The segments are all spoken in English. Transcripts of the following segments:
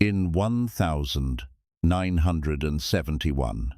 In 1971,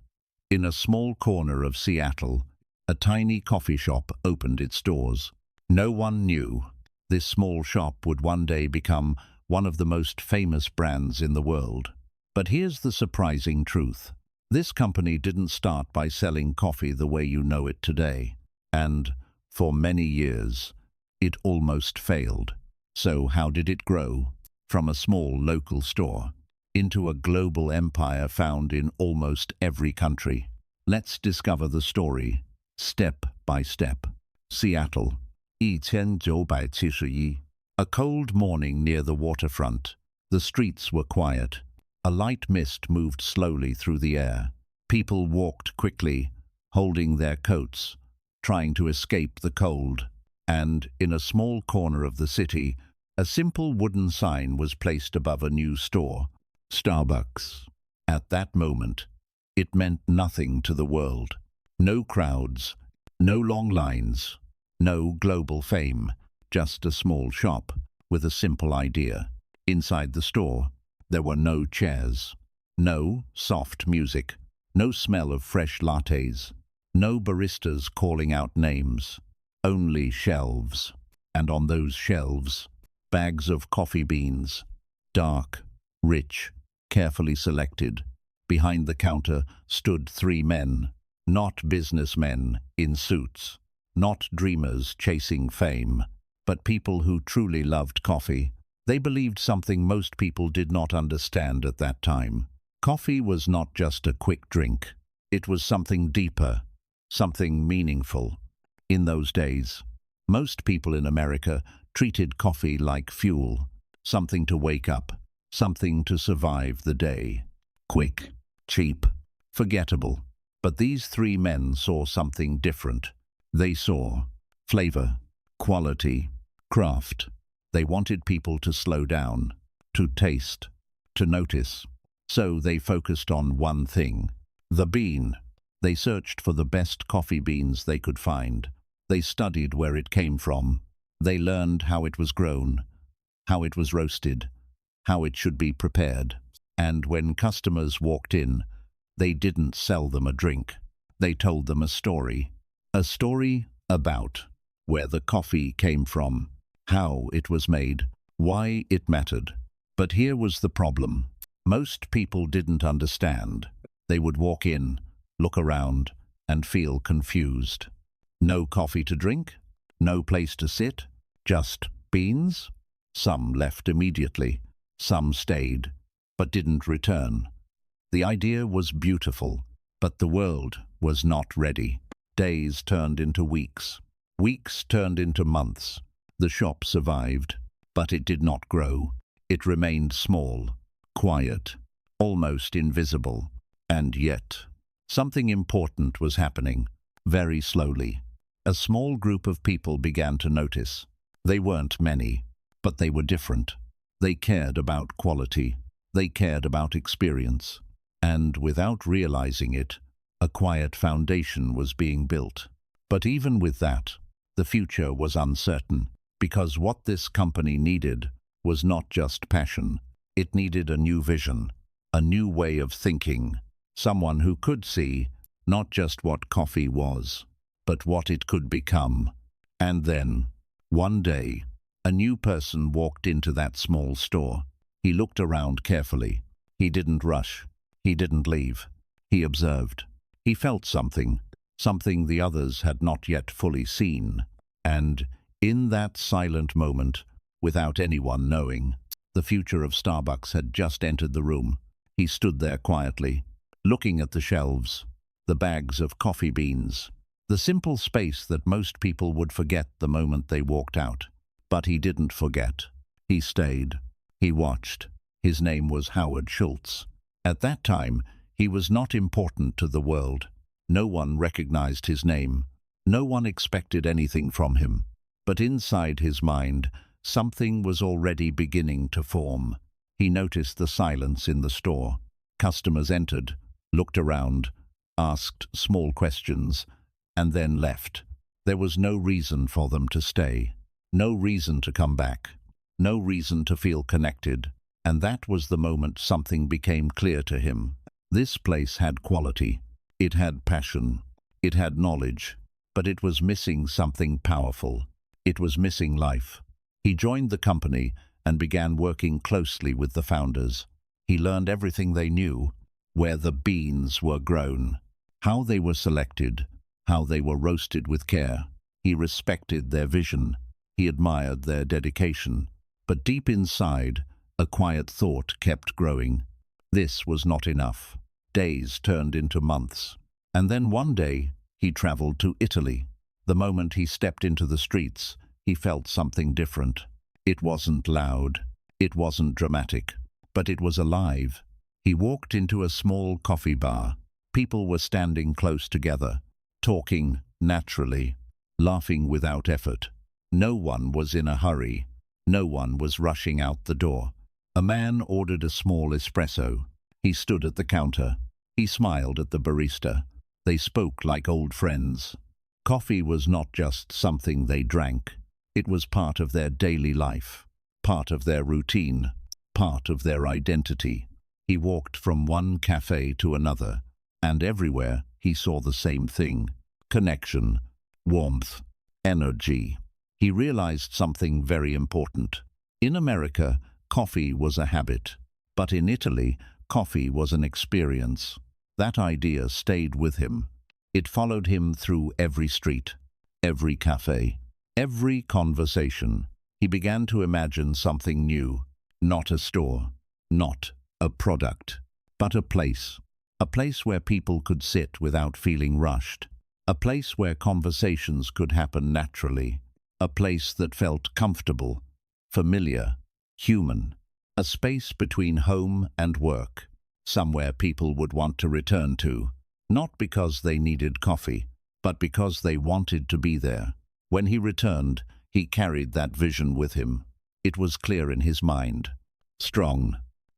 in a small corner of Seattle, a tiny coffee shop opened its doors. No one knew this small shop would one day become one of the most famous brands in the world. But here's the surprising truth. This company didn't start by selling coffee the way you know it today. And for many years, it almost failed. So how did it grow? From a small local store into a global empire found in almost every country. Let's discover the story, step by step. Seattle, 1971. A cold morning near the waterfront. The streets were quiet. A light mist moved slowly through the air. People walked quickly, holding their coats, trying to escape the cold. And in a small corner of the city, a simple wooden sign was placed above a new store, Starbucks. At that moment, it meant nothing to the world. No crowds, no long lines, no global fame, just a small shop with a simple idea. Inside the store, there were no chairs, no soft music, no smell of fresh lattes, no baristas calling out names, only shelves. And on those shelves, bags of coffee beans, dark, rich, carefully selected. Behind the counter stood 3 men, not businessmen in suits, not dreamers chasing fame, but people who truly loved coffee. They believed something most people did not understand at that time. Coffee was not just a quick drink. It was something deeper, something meaningful. In those days, most people in America treated coffee like fuel, something to wake up, something to survive the day. Quick, cheap, forgettable. But these 3 men saw something different. They saw flavor, quality, craft. They wanted people to slow down, to taste, to notice. So they focused on one thing, the bean. They searched for the best coffee beans they could find. They studied where it came from. They learned how it was grown, how it was roasted, how it should be prepared. And when customers walked in, they didn't sell them a drink. They told them a story about where the coffee came from, how it was made, why it mattered. But here was the problem. Most people didn't understand. They would walk in, look around, and feel confused. No coffee to drink, no place to sit, just beans. Some left immediately, some stayed, but didn't return. The idea was beautiful, but the world was not ready. Days turned into weeks. Weeks turned into months. The shop survived, but it did not grow. It remained small, quiet, almost invisible. And yet, something important was happening, very slowly. A small group of people began to notice. They weren't many, but they were different. They cared about quality. They cared about experience. And without realizing it, a quiet foundation was being built. But even with that, the future was uncertain, because what this company needed was not just passion. It needed a new vision, a new way of thinking, someone who could see not just what coffee was, but what it could become. And then, one day, a new person walked into that small store. He looked around carefully. He didn't rush. He didn't leave. He observed. He felt something the others had not yet fully seen. And in that silent moment, without anyone knowing, the future of Starbucks had just entered the room. He stood there quietly, looking at the shelves, the bags of coffee beans, the simple space that most people would forget the moment they walked out. But he didn't forget. He stayed. He watched. His name was Howard Schultz. At that time, he was not important to the world. No one recognized his name. No one expected anything from him. But inside his mind, something was already beginning to form. He noticed the silence in the store. Customers entered, looked around, asked small questions, and then left. There was no reason for them to stay. No reason to come back. No reason to feel connected. And that was the moment something became clear to him. This place had quality. It had passion. It had knowledge. But it was missing something powerful. It was missing life. He joined the company and began working closely with the founders. He learned everything they knew, where the beans were grown, how they were selected, how they were roasted with care. He respected their vision. He admired their dedication. But deep inside, a quiet thought kept growing. This was not enough. Days turned into months. And then one day, he traveled to Italy. The moment he stepped into the streets, he felt something different. It wasn't loud. It wasn't dramatic. But it was alive. He walked into a small coffee bar. People were standing close together, talking naturally, laughing without effort. No one was in a hurry. No one was rushing out the door. A man ordered a small espresso. He stood at the counter. He smiled at the barista. They spoke like old friends. Coffee was not just something they drank. It was part of their daily life, part of their routine, part of their identity. He walked from one cafe to another, and everywhere he saw the same thing: connection, warmth, energy. He realized something very important. In America, coffee was a habit, but in Italy, coffee was an experience. That idea stayed with him. It followed him through every street, every cafe, every conversation. He began to imagine something new, not a store, not a product, but a place where people could sit without feeling rushed, a place where conversations could happen naturally, a place that felt comfortable, familiar, human, a space between home and work, somewhere people would want to return to, not because they needed coffee, but because they wanted to be there. When he returned, he carried that vision with him. It was clear in his mind, strong,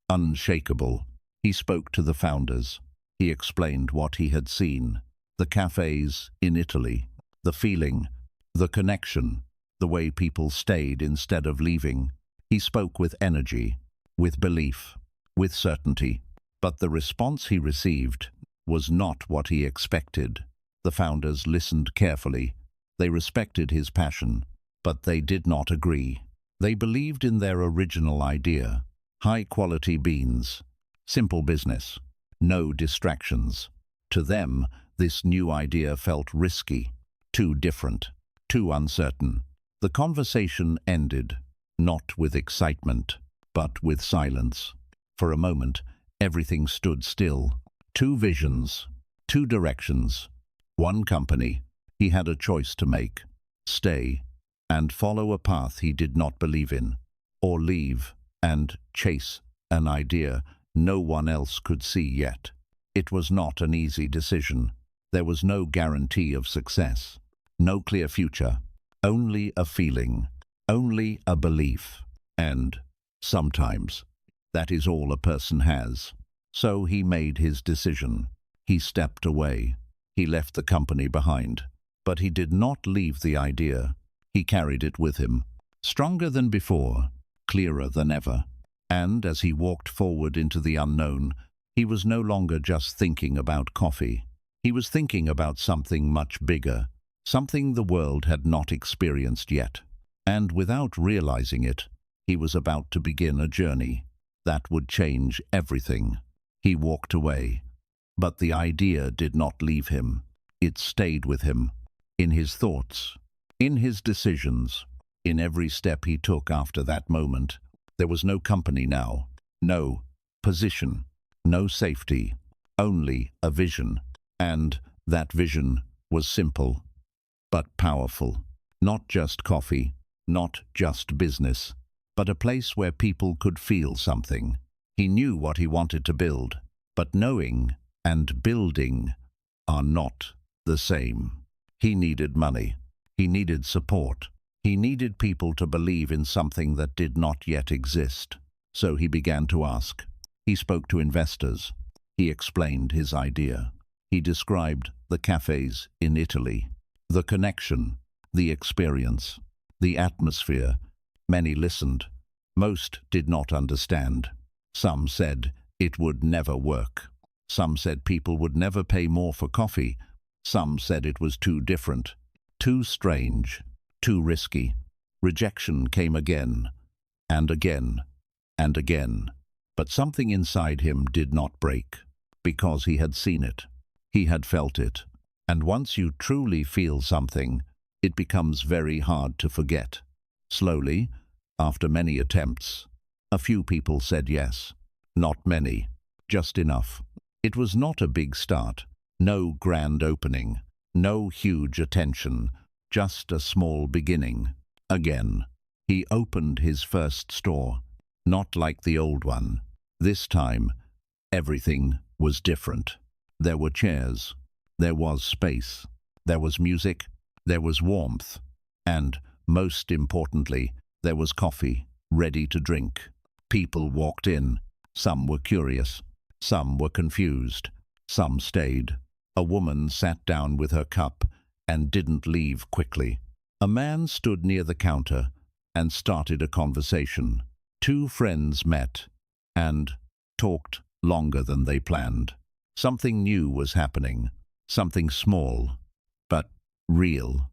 unshakable. He spoke to the founders. He explained what he had seen, the cafes in Italy, the feeling, the connection, the way people stayed instead of leaving. He spoke with energy, with belief, with certainty. But the response he received was not what he expected. The founders listened carefully. They respected his passion, but they did not agree. They believed in their original idea: high-quality beans, simple business, no distractions. To them, this new idea felt risky, too different, too uncertain. The conversation ended, not with excitement, but with silence. For a moment, everything stood still. Two visions, two directions, one company. He had a choice to make: stay and follow a path he did not believe in, or leave and chase an idea no one else could see yet. It was not an easy decision. There was no guarantee of success, no clear future, only a feeling, only a belief. And sometimes that is all a person has. So he made his decision. He stepped away. He left the company behind. But he did not leave the idea. He carried it with him, stronger than before, clearer than ever. And as he walked forward into the unknown, he was no longer just thinking about coffee. He was thinking about something much bigger, something the world had not experienced yet. And without realizing it, he was about to begin a journey that would change everything. He walked away, but the idea did not leave him. It stayed with him, in his thoughts, in his decisions, in every step he took after that moment. There was no company now, no position, no safety, only a vision. And that vision was simple, but powerful. Not just coffee, not just business, but a place where people could feel something. He knew what he wanted to build, but knowing and building are not the same. He needed money. He needed support. He needed people to believe in something that did not yet exist. So he began to ask. He spoke to investors. He explained his idea. He described the cafes in Italy, the connection, the experience, the atmosphere. Many listened. Most did not understand. Some said it would never work. Some said people would never pay more for coffee. Some said it was too different, too strange, too risky. Rejection came again, and again, and again. But something inside him did not break, because he had seen it. He had felt it. And once you truly feel something, it becomes very hard to forget. Slowly, after many attempts, a few people said yes. Not many, just enough. It was not a big start, no grand opening, no huge attention, just a small beginning. Again, he opened his first store, not like the old one. This time, everything was different. There were chairs, there was space, there was music, there was warmth, and, most importantly, there was coffee, ready to drink. People walked in. Some were curious, some were confused, some stayed. A woman sat down with her cup and didn't leave quickly. A man stood near the counter and started a conversation. Two friends met and talked longer than they planned. Something new was happening, something small, but real.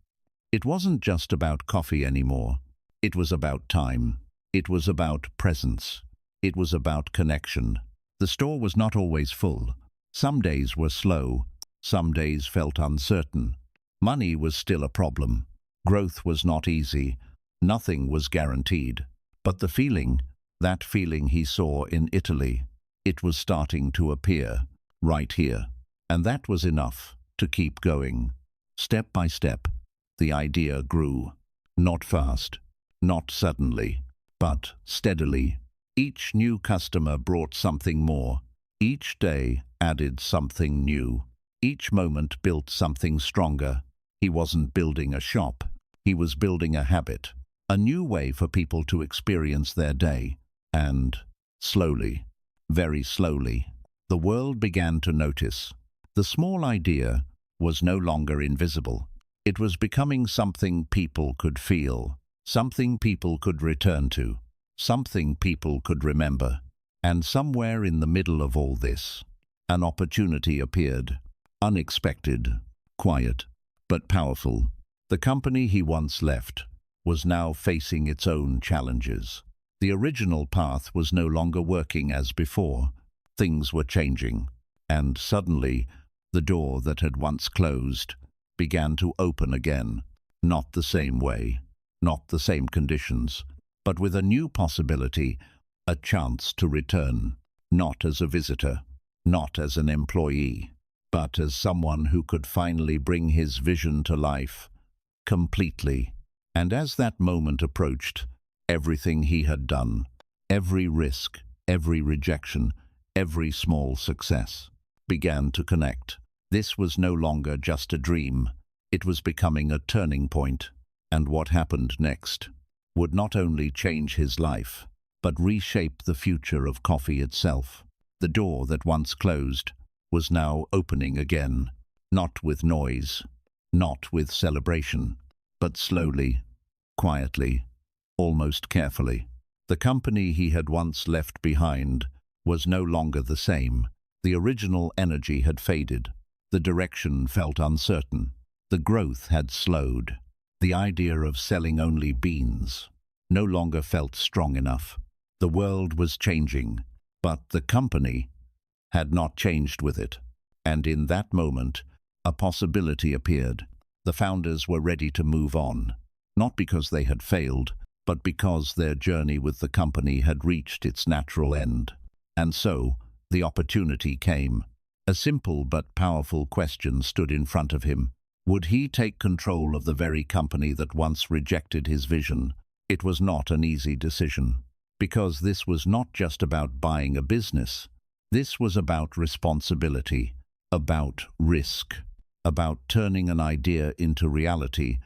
It wasn't just about coffee anymore. It was about time. It was about presence. It was about connection. The store was not always full. Some days were slow. Some days felt uncertain. Money was still a problem. Growth was not easy. Nothing was guaranteed. But the feeling, that feeling he saw in Italy, it was starting to appear right here. And that was enough to keep going. Step by step, the idea grew. Not fast, not suddenly, but steadily. Each new customer brought something more. Each day added something new. Each moment built something stronger. He wasn't building a shop. He was building a habit, a new way for people to experience their day. And slowly, very slowly, the world began to notice. The small idea was no longer invisible. It was becoming something people could feel, something people could return to, something people could remember. And somewhere in the middle of all this, an opportunity appeared. Unexpected, quiet, but powerful. The company he once left was now facing its own challenges. The original path was no longer working as before. Things were changing. And suddenly, the door that had once closed began to open again. Not the same way, not the same conditions, but with a new possibility, a chance to return, not as a visitor, not as an employee, but as someone who could finally bring his vision to life, completely. And as that moment approached, everything he had done, every risk, every rejection, every small success, began to connect. This was no longer just a dream. It was becoming a turning point. And what happened next would not only change his life, but reshape the future of coffee itself. The door that once closed was now opening again, not with noise, not with celebration, but slowly, quietly, almost carefully. The company he had once left behind was no longer the same. The original energy had faded. The direction felt uncertain. The growth had slowed. The idea of selling only beans no longer felt strong enough. The world was changing, but the company had not changed with it. And in that moment, a possibility appeared. The founders were ready to move on, not because they had failed, but because their journey with the company had reached its natural end. And so, the opportunity came. A simple but powerful question stood in front of him. Would he take control of the very company that once rejected his vision? It was not an easy decision, because this was not just about buying a business. This was about responsibility, about risk, about turning an idea into reality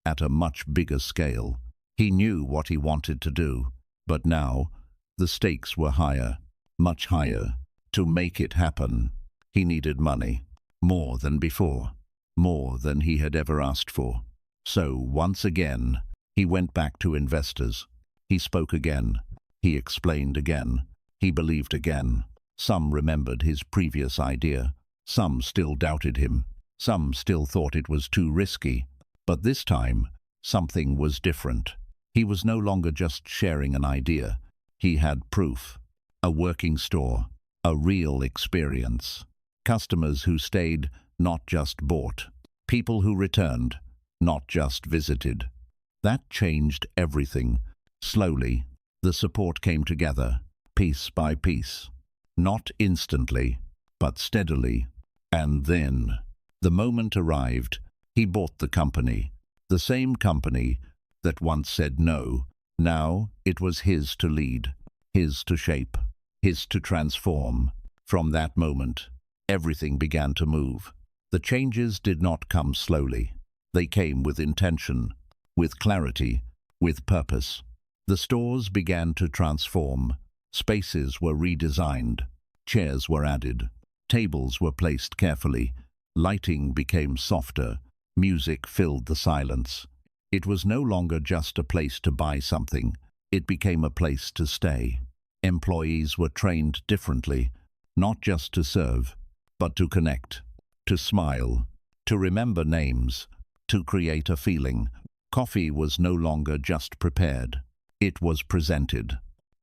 at a much bigger scale. He knew what he wanted to do, but now the stakes were higher, much higher. To make it happen, he needed money, more than before, more than he had ever asked for. So, once again, he went back to investors. He spoke again. He explained again. He believed again. Some remembered his previous idea. Some still doubted him. Some still thought it was too risky. But this time, something was different. He was no longer just sharing an idea. He had proof. A working store. A real experience. Customers who stayed, not just bought. People who returned, not just visited. That changed everything. Slowly, the support came together, piece by piece. Not instantly, but steadily. And then, the moment arrived, he bought the company. The same company that once said no. Now it was his to lead, his to shape, his to transform. From that moment, everything began to move. The changes did not come slowly. They came with intention, with clarity, with purpose. The stores began to transform. Spaces were redesigned. Chairs were added. Tables were placed carefully. Lighting became softer. Music filled the silence. It was no longer just a place to buy something. It became a place to stay. Employees were trained differently, not just to serve, but to connect, to smile, to remember names, to create a feeling. Coffee was no longer just prepared. It was presented.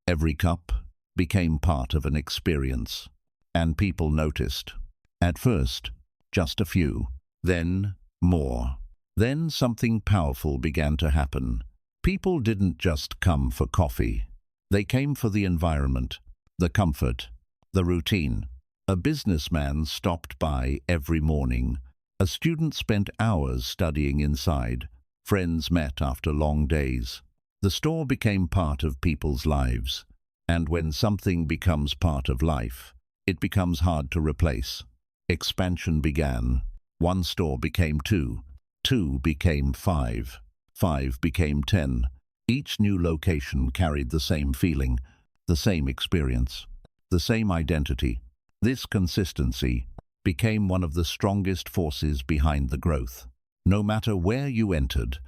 Every cup became part of an experience. And people noticed. At first, just a few. Then, more. Then something powerful began to happen. People didn't just come for coffee. They came for the environment, the comfort, the routine. A businessman stopped by every morning. A student spent hours studying inside. Friends met after long days. The store became part of people's lives. And when something becomes part of life, it becomes hard to replace. Expansion began. One store became 2. 2 became 5. 5 became 10. Each new location carried the same feeling, the same experience, the same identity. This consistency became one of the strongest forces behind the growth. No matter where you entered,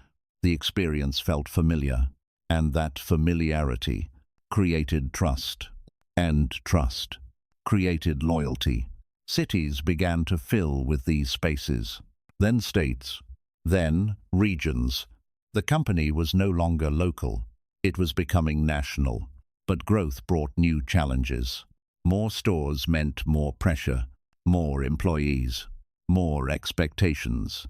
the experience felt familiar, and that familiarity created trust, and trust created loyalty. Cities began to fill with these spaces, then states, then regions. The company was no longer local. It was becoming national. But growth brought new challenges. More stores meant more pressure, more employees, more expectations.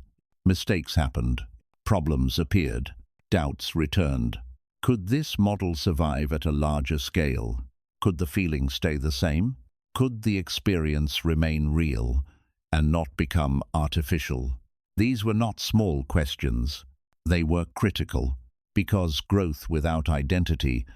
Mistakes happened. Problems appeared. Doubts returned. Could this model survive at a larger scale? Could the feeling stay the same? Could the experience remain real and not become artificial? These were not small questions. They were critical, because growth without identity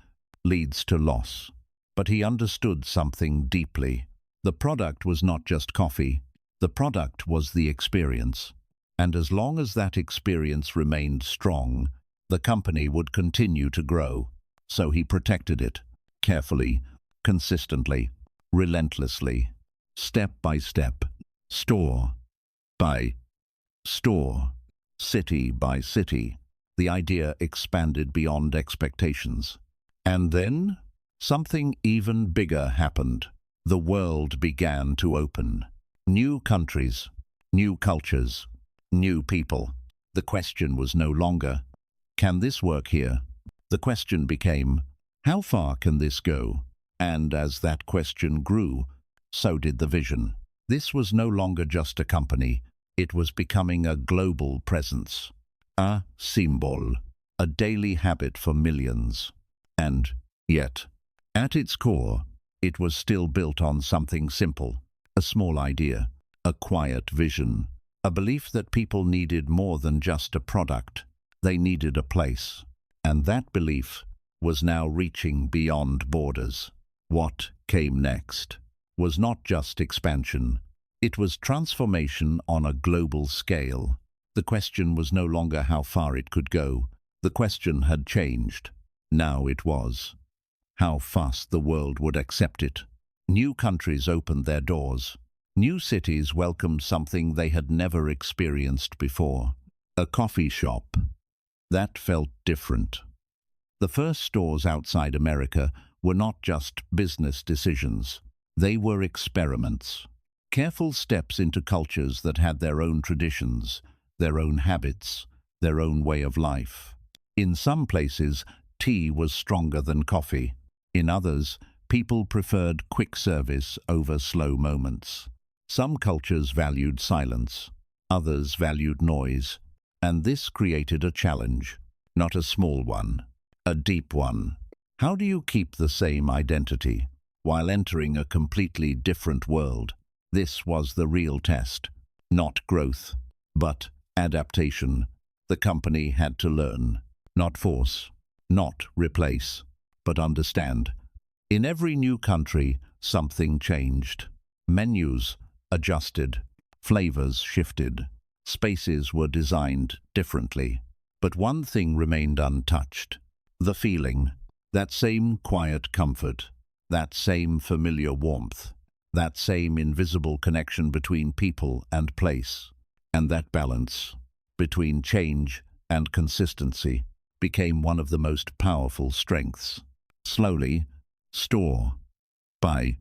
leads to loss. But he understood something deeply. The product was not just coffee. The product was the experience. And as long as that experience remained strong, the company would continue to grow. So he protected it, carefully, consistently, relentlessly, step by step, store by store, city by city. The idea expanded beyond expectations. And then, something even bigger happened. The world began to open. New countries, new cultures, new people. The question was no longer, can this work here? The question became, how far can this go? And as that question grew, so did the vision. This was no longer just a company. It was becoming a global presence. A symbol. A daily habit for millions. And yet, at its core, it was still built on something simple. A small idea. A quiet vision. A belief that people needed more than just a product. They needed a place. And that belief was now reaching beyond borders. What came next was not just expansion. It was transformation on a global scale. The question was no longer how far it could go. The question had changed. Now it was how fast the world would accept it. New countries opened their doors. New cities welcomed something they had never experienced before. A coffee shop. That felt different. The first stores outside America were not just business decisions. They were experiments. Careful steps into cultures that had their own traditions, their own habits, their own way of life. In some places, tea was stronger than coffee. In others, people preferred quick service over slow moments. Some cultures valued silence, others valued noise, and this created a challenge, not a small one, a deep one. How do you keep the same identity while entering a completely different world? This was the real test, not growth, but adaptation. The company had to learn, not force, not replace, but understand. In every new country, something changed. Menus adjusted, flavors shifted, spaces were designed differently. But one thing remained untouched: the feeling, that same quiet comfort, that same familiar warmth, that same invisible connection between people and place. And that balance between change and consistency became one of the most powerful strengths. Slowly, store by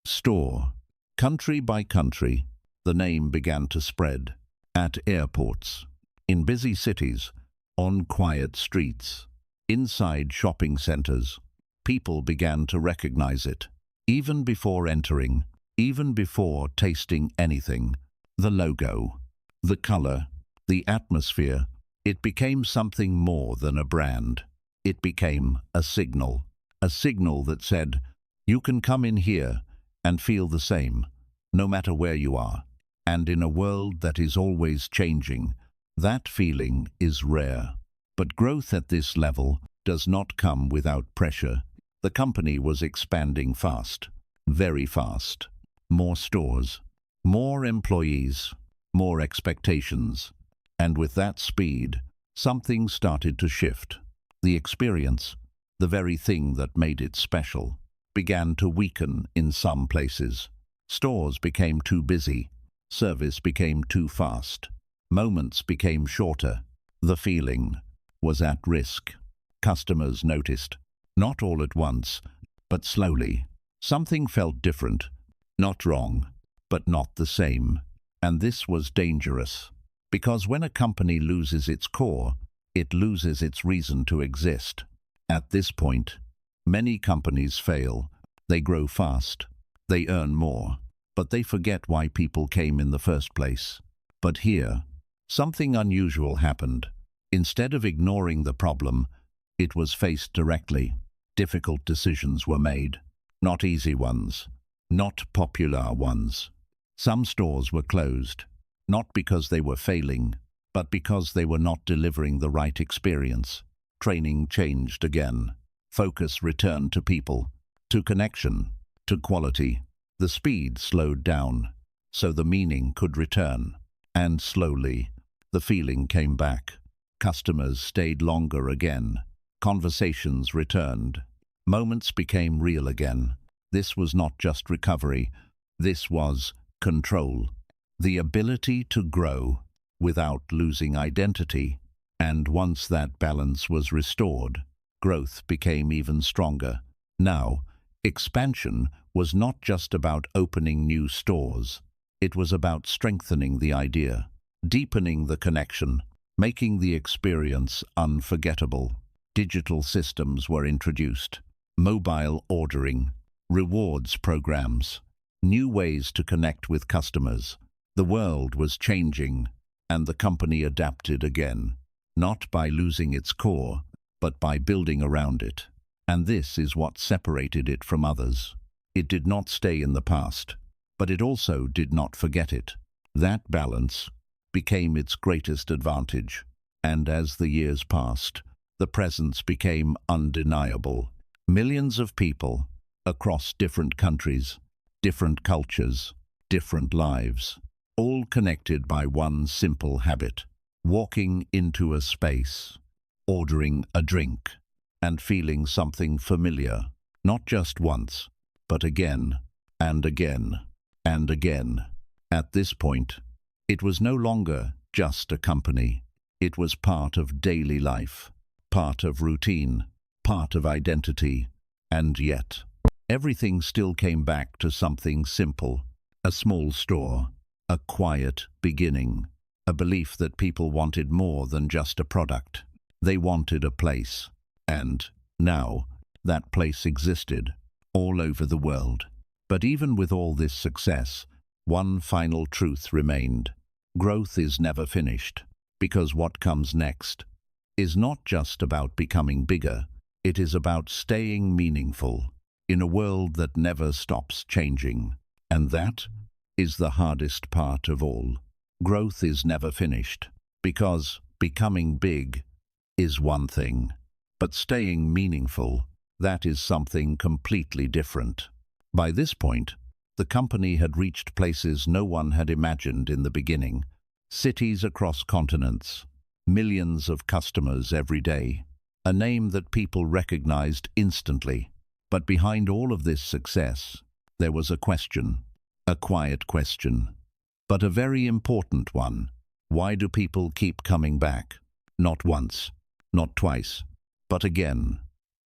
store, country by country, the name began to spread. At airports, in busy cities, on quiet streets, inside shopping centers, people began to recognize it. Even before entering, even before tasting anything, the logo, the color, the atmosphere, it became something more than a brand. It became a signal that said, you can come in here and feel the same, no matter where you are. And in a world that is always changing, that feeling is rare. But growth at this level does not come without pressure. The company was expanding fast, very fast. More stores, more employees, more expectations. And with that speed, something started to shift. The experience, the very thing that made it special, began to weaken in some places. Stores became too busy. Service became too fast. Moments became shorter. The feeling was at risk. Customers noticed, not all at once, but slowly. Something felt different, not wrong, but not the same. And this was dangerous, because when a company loses its core, it loses its reason to exist. At this point, many companies fail. They grow fast, they earn more, but they forget why people came in the first place. But here, something unusual happened. Instead of ignoring the problem, it was faced directly. Difficult decisions were made, not easy ones, not popular ones. Some stores were closed, not because they were failing, but because they were not delivering the right experience. Training changed again. Focus returned to people, to connection, to quality. The speed slowed down, so the meaning could return. And slowly, the feeling came back. Customers stayed longer again. Conversations returned. Moments became real again. This was not just recovery. This was control. The ability to grow without losing identity. And once that balance was restored, growth became even stronger. Now, expansion was not just about opening new stores. It was about strengthening the idea, deepening the connection, making the experience unforgettable. Digital systems were introduced, mobile ordering, rewards programs, new ways to connect with customers. The world was changing, and the company adapted again, not by losing its core, but by building around it. And this is what separated it from others. It did not stay in the past, but it also did not forget it. That balance became its greatest advantage, and as the years passed, the presence became undeniable. Millions of people, across different countries, different cultures, different lives, all connected by one simple habit: walking into a space, ordering a drink, and feeling something familiar, not just once, but again, and again, and again. At this point, it was no longer just a company. It was part of daily life, part of routine, part of identity. And yet, everything still came back to something simple. A small store, a quiet beginning, a belief that people wanted more than just a product. They wanted a place. And now, that place existed all over the world. But even with all this success, one final truth remained. Growth is never finished, because what comes next is not just about becoming bigger, it is about staying meaningful in a world that never stops changing. And that is the hardest part of all. Growth is never finished, because becoming big is one thing, but staying meaningful, that is something completely different. By this point, the company had reached places no one had imagined in the beginning. Cities across continents, millions of customers every day, a name that people recognized instantly. But behind all of this success, there was a question, a quiet question, but a very important one. Why do people keep coming back? Not once, not twice, but again,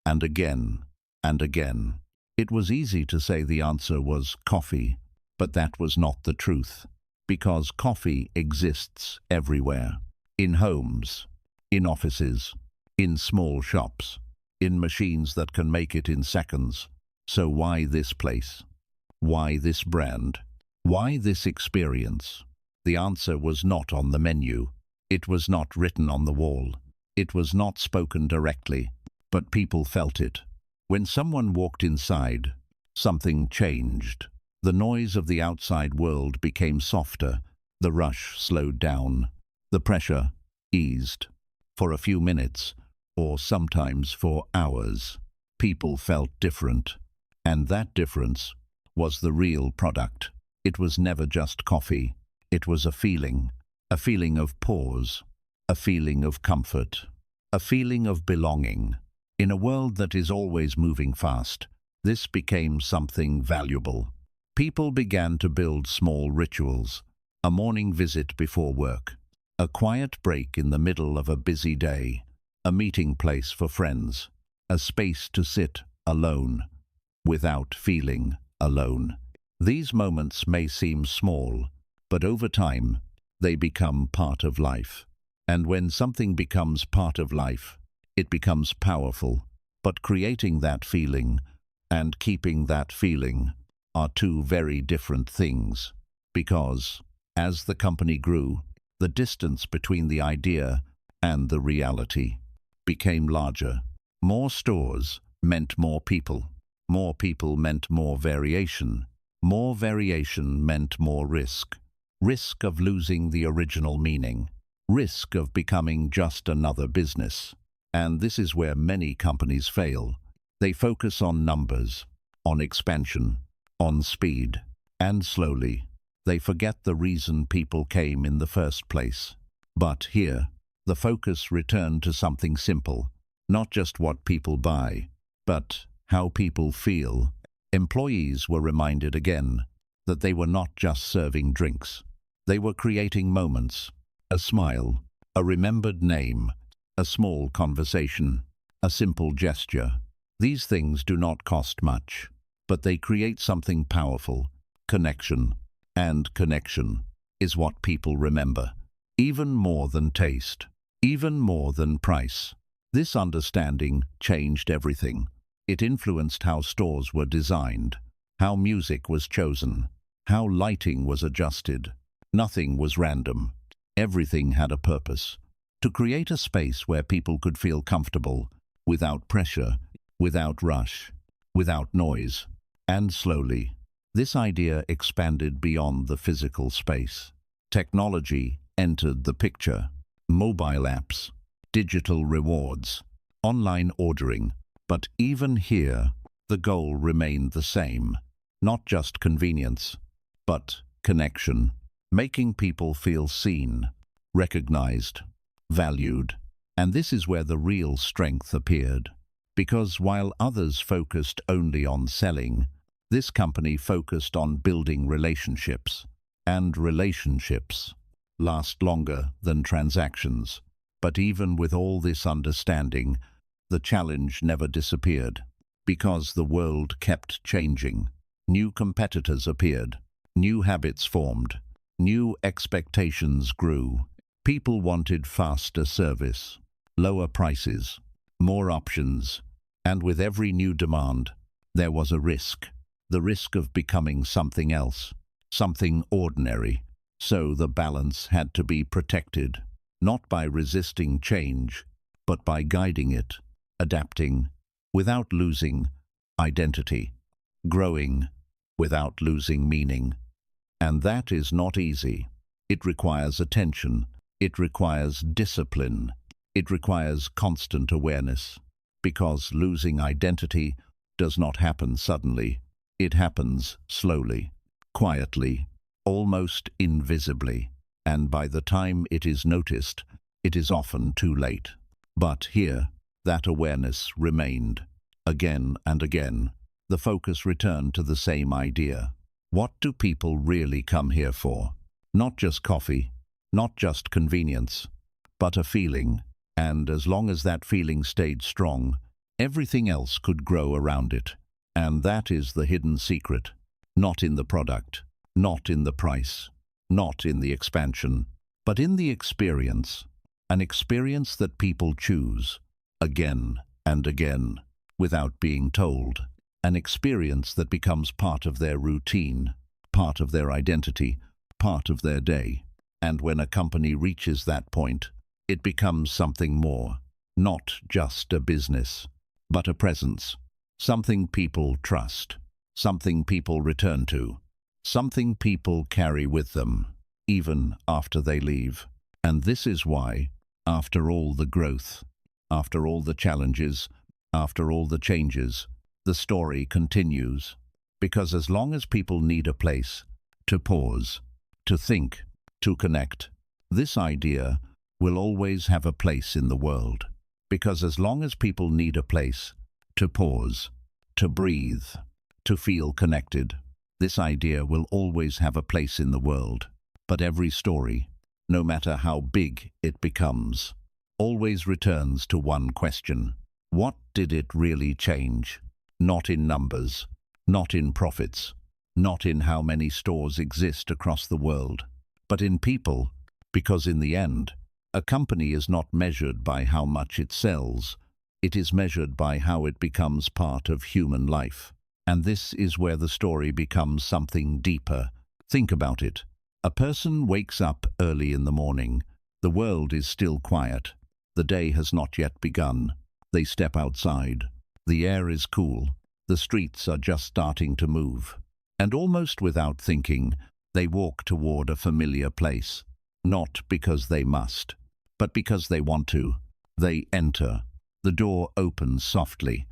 and again, and again. It was easy to say the answer was coffee, but that was not the truth, because coffee exists everywhere. In homes, in offices, in small shops, in machines that can make it in seconds. So why this place? Why this brand? Why this experience? The answer was not on the menu. It was not written on the wall. It was not spoken directly, but people felt it. When someone walked inside, something changed. The noise of the outside world became softer. The rush slowed down. The pressure eased. For a few minutes, or sometimes for hours, people felt different. And that difference was the real product. It was never just coffee. It was a feeling of pause, a feeling of comfort, a feeling of belonging. In a world that is always moving fast, this became something valuable. People began to build small rituals, a morning visit before work, a quiet break in the middle of a busy day, a meeting place for friends, a space to sit alone, without feeling alone. These moments may seem small, but over time, they become part of life. And when something becomes part of life, it becomes powerful. But creating that feeling and keeping that feeling are two very different things, because as the company grew, the distance between the idea and the reality became larger. More stores meant more people. More people meant more variation. More variation meant more risk. Risk of losing the original meaning. Risk of becoming just another business. And this is where many companies fail. They focus on numbers, on expansion, on speed, and slowly, they forget the reason people came in the first place. But here, the focus returned to something simple, not just what people buy, but how people feel. Employees were reminded again that they were not just serving drinks. They were creating moments, a smile, a remembered name, a small conversation, a simple gesture. These things do not cost much, but they create something powerful, connection. And connection is what people remember, even more than taste, even more than price. This understanding changed everything. It influenced how stores were designed, how music was chosen, how lighting was adjusted. Nothing was random. Everything had a purpose. To create a space where people could feel comfortable, without pressure, without rush, without noise. And slowly, this idea expanded beyond the physical space. Technology entered the picture. Mobile apps, digital rewards, online ordering. But even here, the goal remained the same. Not just convenience, but connection. Making people feel seen, recognized, valued. And this is where the real strength appeared. Because while others focused only on selling, this company focused on building relationships. And relationships last longer than transactions. But even with all this understanding, the challenge never disappeared. Because the world kept changing. New competitors appeared. New habits formed. New expectations grew. People wanted faster service, lower prices, more options, and with every new demand, there was a risk. The risk of becoming something else, something ordinary. So the balance had to be protected, not by resisting change, but by guiding it, adapting, without losing identity, growing, without losing meaning. And that is not easy. It requires attention. It requires discipline. It requires constant awareness. Because losing identity does not happen suddenly. It happens slowly, quietly, almost invisibly. And by the time it is noticed, it is often too late. But here, that awareness remained. Again and again, the focus returned to the same idea. What do people really come here for? Not just coffee, not just convenience, but a feeling. And as long as that feeling stayed strong, everything else could grow around it. And that is the hidden secret. Not in the product, not in the price, not in the expansion, but in the experience. An experience that people choose again and again without being told. An experience that becomes part of their routine, part of their identity, part of their day. And when a company reaches that point, it becomes something more, not just a business, but a presence, something people trust, something people return to, something people carry with them, even after they leave. And this is why, after all the growth, after all the challenges, after all the changes, the story continues. Because as long as people need a place to pause, to think, to connect, this idea will always have a place in the world. Because as long as people need a place to pause, to breathe, to feel connected, this idea will always have a place in the world. But every story, no matter how big it becomes, always returns to one question. What did it really change? Not in numbers, not in profits, not in how many stores exist across the world, but in people, because in the end, a company is not measured by how much it sells, it is measured by how it becomes part of human life. And this is where the story becomes something deeper. Think about it. A person wakes up early in the morning. The world is still quiet. The day has not yet begun. They step outside. The air is cool. The streets are just starting to move. And almost without thinking, they walk toward a familiar place. Not because they must, but because they want to. They enter. The door opens softly.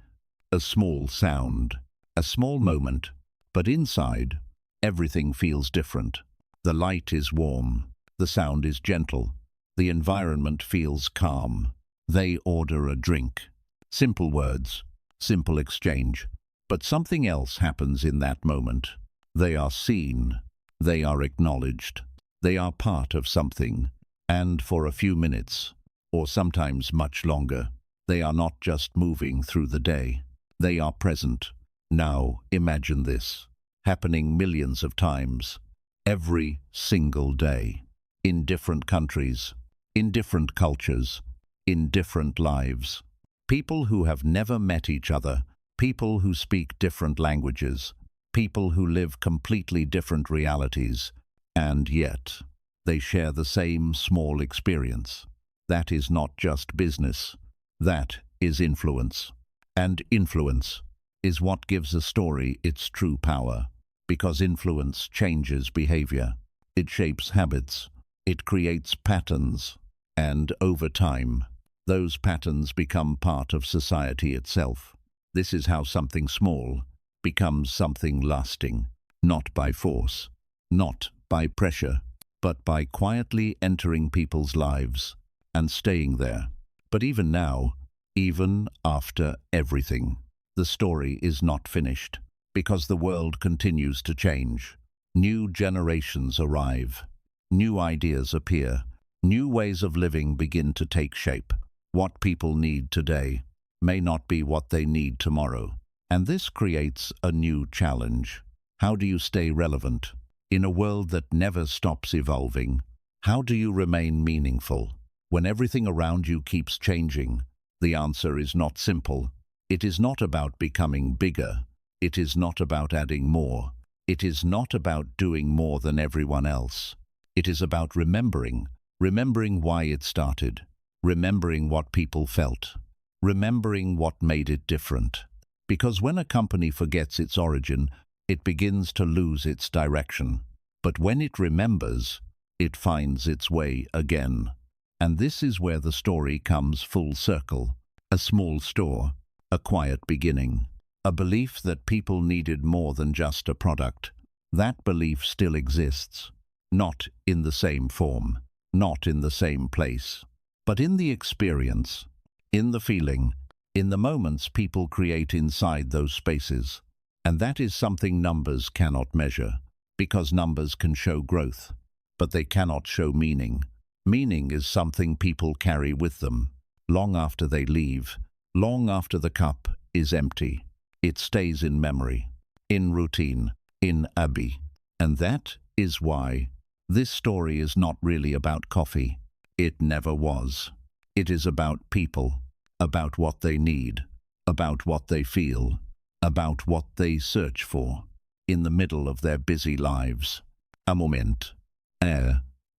A small sound. A small moment. But inside, everything feels different. The light is warm. The sound is gentle. The environment feels calm. They order a drink. Simple words. Simple exchange. But something else happens in that moment. They are seen. They are acknowledged. They are part of something. And for a few minutes, or sometimes much longer, they are not just moving through the day. They are present. Now imagine this happening millions of times, every single day, in different countries, in different cultures, in different lives. People who have never met each other, people who speak different languages, people who live completely different realities, and yet they share the same small experience. That is not just business. That is influence. And influence is what gives a story its true power, because influence changes behavior. It shapes habits. It creates patterns. And over time, those patterns become part of society itself. This is how something small becomes something lasting, not by force, not by pressure, but by quietly entering people's lives and staying there. But even now, even after everything, the story is not finished, because the world continues to change. New generations arrive. New ideas appear. New ways of living begin to take shape. What people need today may not be what they need tomorrow. And this creates a new challenge. How do you stay relevant? In a world that never stops evolving, how do you remain meaningful? When everything around you keeps changing, the answer is not simple. It is not about becoming bigger. It is not about adding more. It is not about doing more than everyone else. It is about remembering why it started, remembering what people felt, remembering what made it different. Because when a company forgets its origin, it begins to lose its direction. But when it remembers, it finds its way again. And this is where the story comes full circle. A small store, a quiet beginning, a belief that people needed more than just a product. That belief still exists, not in the same form, not in the same place, but in the experience, in the feeling, in the moments people create inside those spaces. And that is something numbers cannot measure, because numbers can show growth, but they cannot show meaning. Meaning is something people carry with them, long after they leave, long after the cup is empty. It stays in memory, in routine, in Abbey. And that is why this story is not really about coffee. It never was. It is about people, about what they need, about what they feel, about what they search for in the middle of their busy lives. A moment,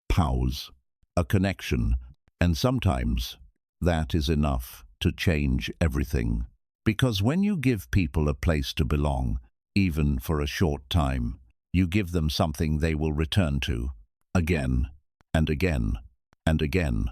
pause, a connection, and sometimes that is enough to change everything. Because when you give people a place to belong, even for a short time, you give them something they will return to, again, and again, and again.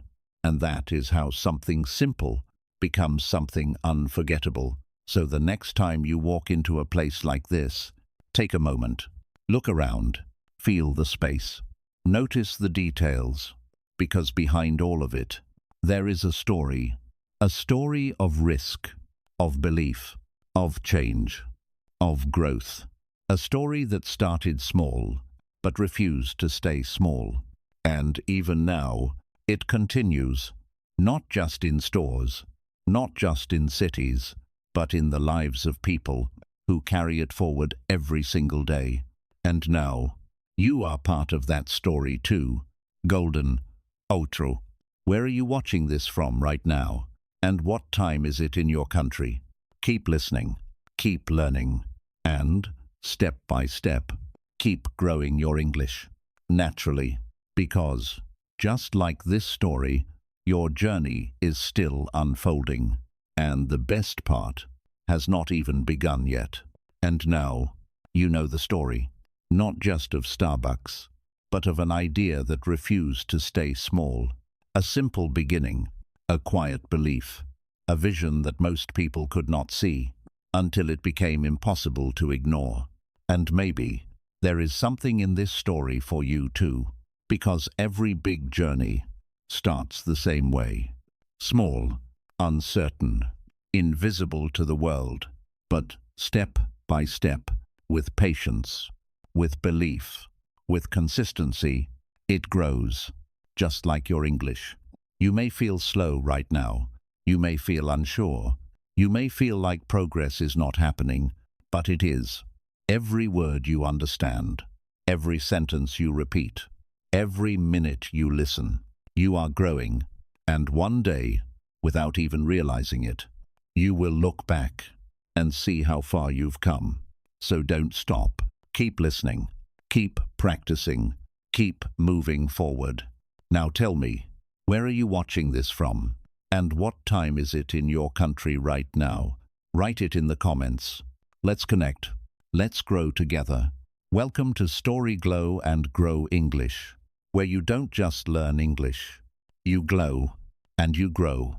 And that is how something simple becomes something unforgettable. So the next time you walk into a place like this, take a moment, look around, feel the space, notice the details, because behind all of it, there is a story of risk, of belief, of change, of growth. A story that started small, but refused to stay small. And even now, it continues, not just in stores, not just in cities, but in the lives of people who carry it forward every single day. And now, you are part of that story too. Golden Outro. Where are you watching this from right now? And what time is it in your country? Keep listening, keep learning, and, step by step, keep growing your English naturally. Because, just like this story, your journey is still unfolding. And the best part has not even begun yet. And now, you know the story, not just of Starbucks, but of an idea that refused to stay small. A simple beginning, a quiet belief, a vision that most people could not see, until it became impossible to ignore. And maybe there is something in this story for you too, because every big journey starts the same way. Small, uncertain, invisible to the world, but step by step, with patience, with belief, with consistency, it grows, just like your English. You may feel slow right now. You may feel unsure. You may feel like progress is not happening, but it is. Every word you understand, every sentence you repeat, every minute you listen, you are growing. And one day, without even realizing it, you will look back and see how far you've come. So don't stop. Keep listening. Keep practicing. Keep moving forward. Now tell me, where are you watching this from? And what time is it in your country right now? Write it in the comments. Let's connect. Let's grow together. Welcome to Story Glow and Grow English, where you don't just learn English. You glow and you grow.